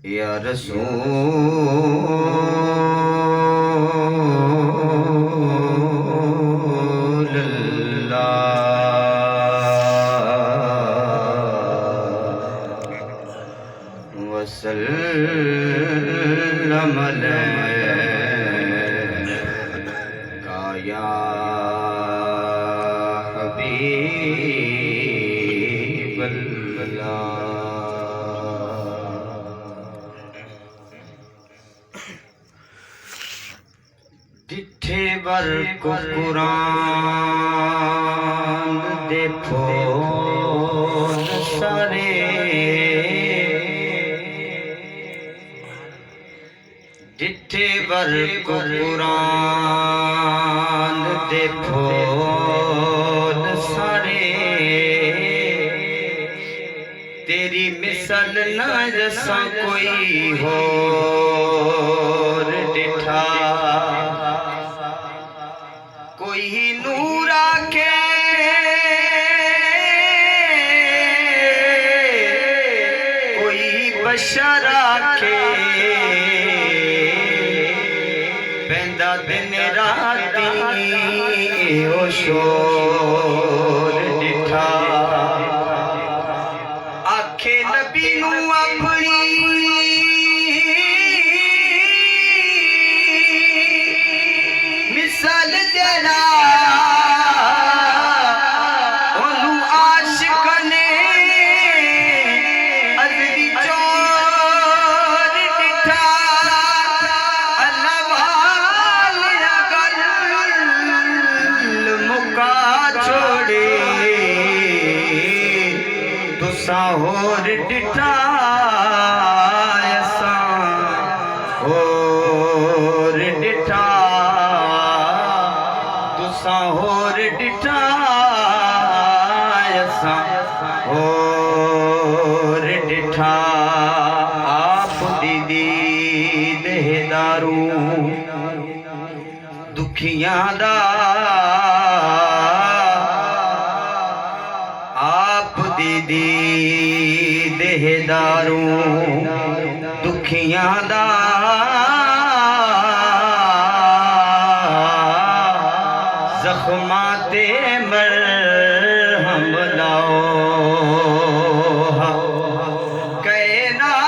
या रसूल अल्लाह वसल्लम अलैका या हबीब अल्लाह। जिठे बर को कुरान देखो सारे, जिठे बर को कुरान देखो सारे, तेरी मिसल न जैसा कोई हो डिठा। कोई नूर आके कोई बशर आके, पैंदा दिन राती ओ शोर डिठा। आखे नबी नू अपनी मिसल जरा ओनू आशिक ने अजदी चोर डिठा। अल्लाह वालिया गल मुका छोड़े, तुसा होर डिठा होर डिठा, तुसा होर डिठा होर डिठा। आप दीद दारू दुखियां दा, आप दीद दारू दुखियां दा। जख्माते मरहम लाओ, कायनात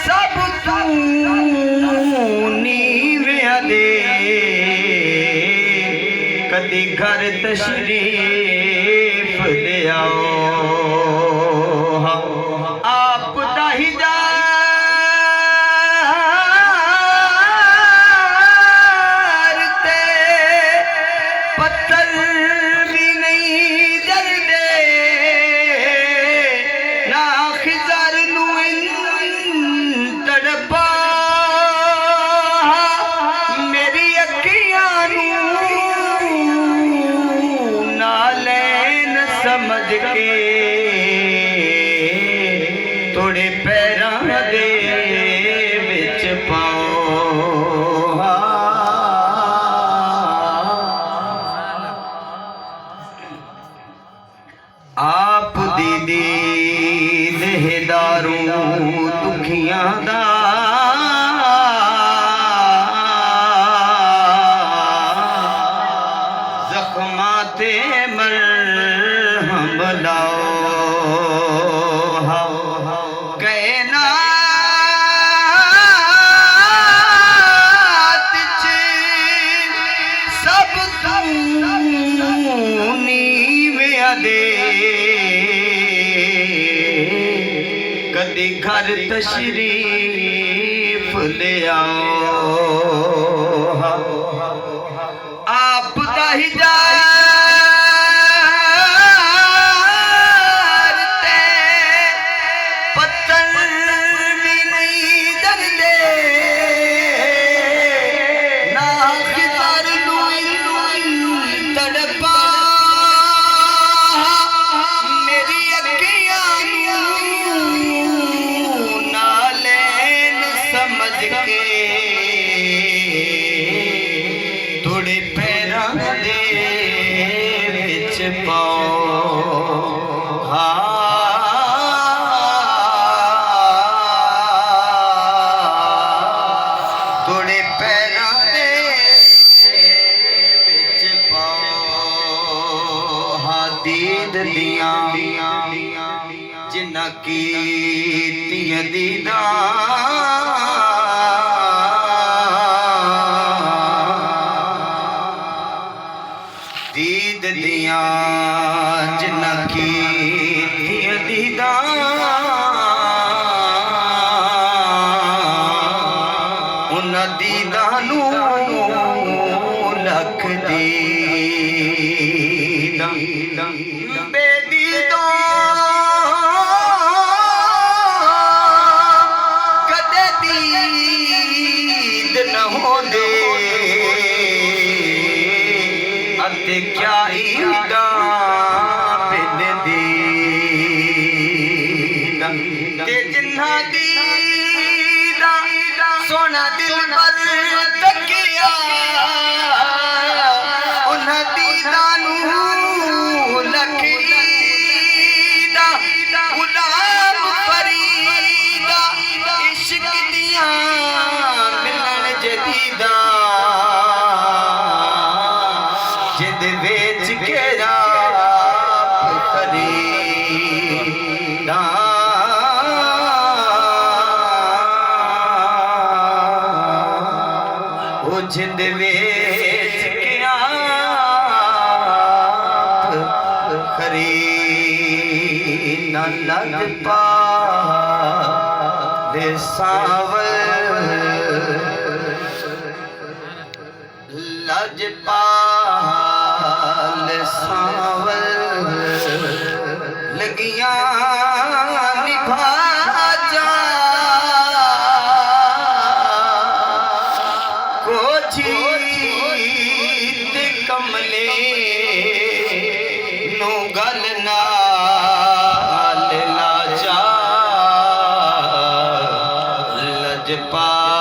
सब तू नीव्या दे, कदी घर तशरीफ ले आओ। आप दा पत्थर भी नहीं जलदे, ना खिजर नू तड़पा। मेरी अखियां नू नालैन समझ के, थोड़े पैरां दे विच पाओ। आप दीद दारू दुखियां दा, जख्माते मरहम लाओ। कायनात सब तू नीव्या दे, कदी घर तशरीफ ले आओ। आप दा हिजारते पत्थर भी नहीं जलदे, ना खिजर नू तड़पा। मेरी अखियां नालैन समझ के, थोड़े पैरां दे विच पाओ। दीद दिया जिन्ना कीतियां दीदा दीद दिया जिन्ना कीतियां दीदा उन्हां दीदां नूं लख दीदां बेदीदों कदे दीद न होंदे अते क्या ईदा बिन दीदा ते जिन्हां दीदा सोना दिल पर तकिया उन्हां दीदां नूं लख ईदा गुलाम फरीदा इश्क दियां मिलन जदीदा जिद वेच के रात खरीदा ओ जिद वेच के आप खरीदा लग पा दे सावल लजपाल सावल लगिया निभा जा को जीत कमले नो गल नाल लाजा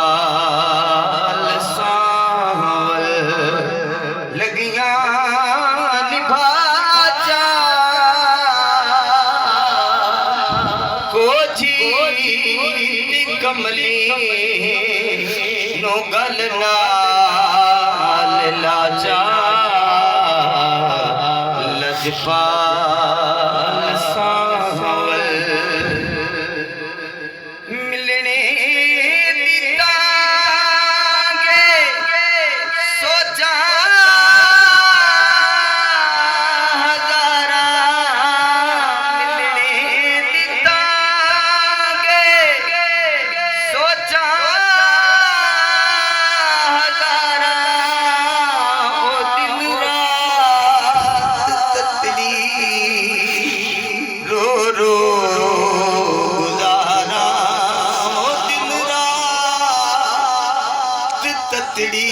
लजपाल सावल लगिया निभा जा को जीत कमली नो गल नाल लाजा लजपाल सावल मिलने सोचा हजारा मिलने दितांगे सोचा हजारा ओ दिन रात ततली रो रो गुजारा ओ दिन रात ततली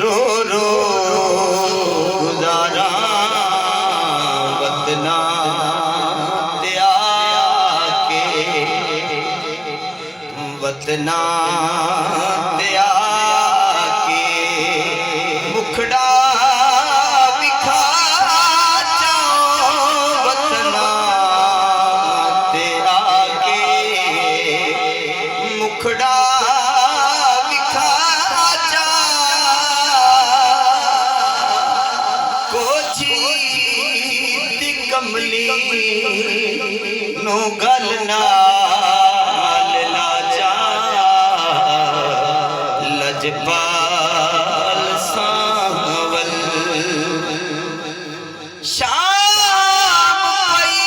रो रो गुजारा वतना दिया के वतना दिया के मुखड़ा दिखा जाओ वतना दिया के मुखड़ा दिखा जा को जीत कमली नो गल नाल लाजा लजपाल सावल शाम पई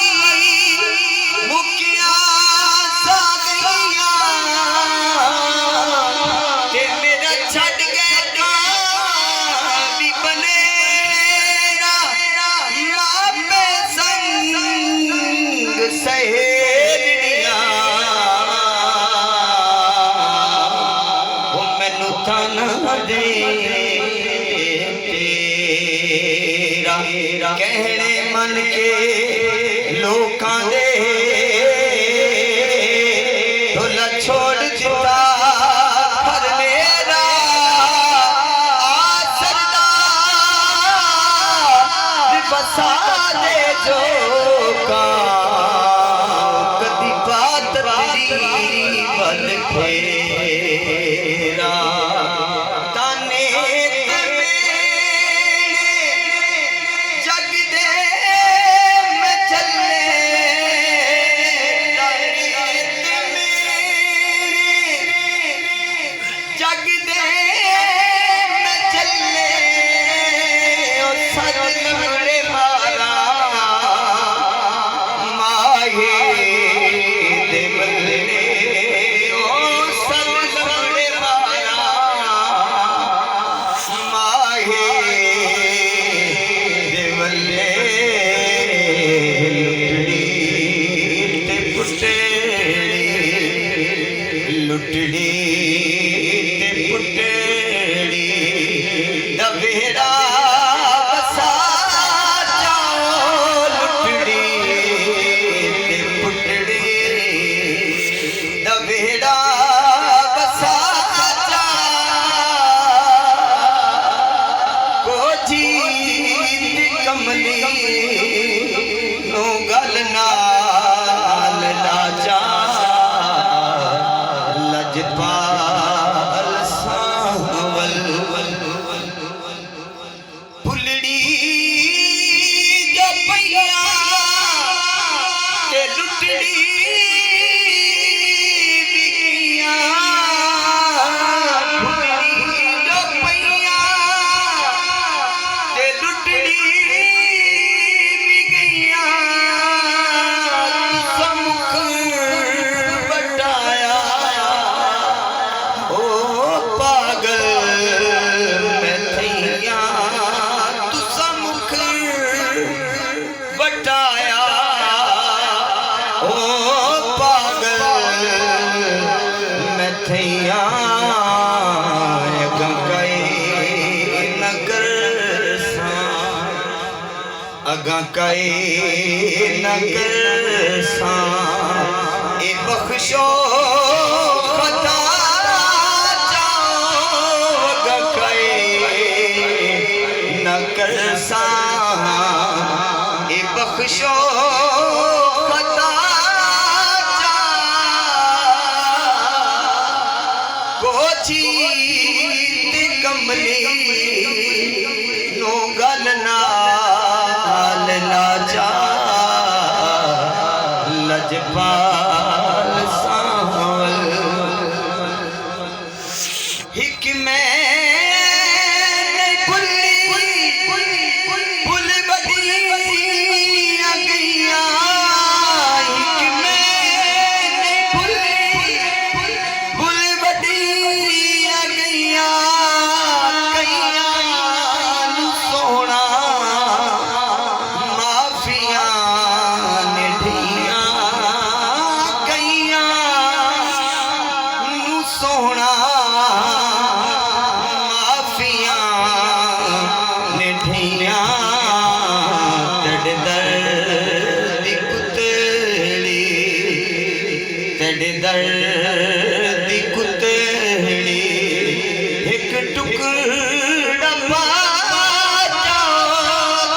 मुकिया सा गईया ते मेरा छड़ गए भी बनेरा मापे संग सहेलिया वो मैनू ताना दे तेरा कहने मन के लोकां दे ढोला छोड़ दिता घर मेरा आसरदा बसा दे जो का कदी बात तेरी बल फेरा ताने जग लुटड़ी ते पुटड़ी दवेड़ा बसा जाओ लुटड़ी ते पुटड़ी दवेड़ा बसा जाओ जीत कमली नो गल नाल लाजा लजपाल सावल फुलड़ी जो पैया के लुटड़ी बिगिया फुलड़ी जो पैया के लुटड़ी बिगिया समुख बटाया ओ पागल मैं थैया तू समुख बटाया ओ पागल मैं थैया अगा कई नगर सा ए बख्शो खता जाओ अगा कई नगर सा ए बख्शो खता जाओ जीत कमली नो गल लाजा लजपाल सावल हिक में फुल बड़िया गैया हिक में फुल बड़िया गैया कैया सोना सोना माफिया निठिया तड़ दर्द कुतड़ी तड़ दर्द कुतड़ी एक टुकड़ा पाजा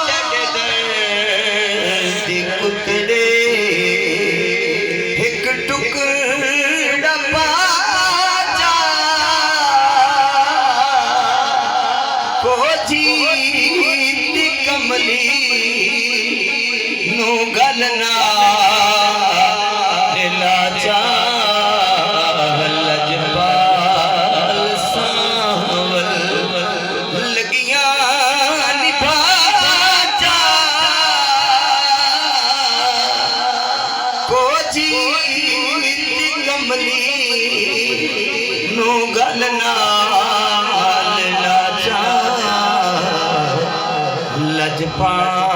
तड़ दर्द कुतड़ी एक टुकड़ा जीत कमली नो गल नाल लाजा लजपाल सावल लगिया निभा जा को जीत कमली नो गल नाल लाजा लजपाल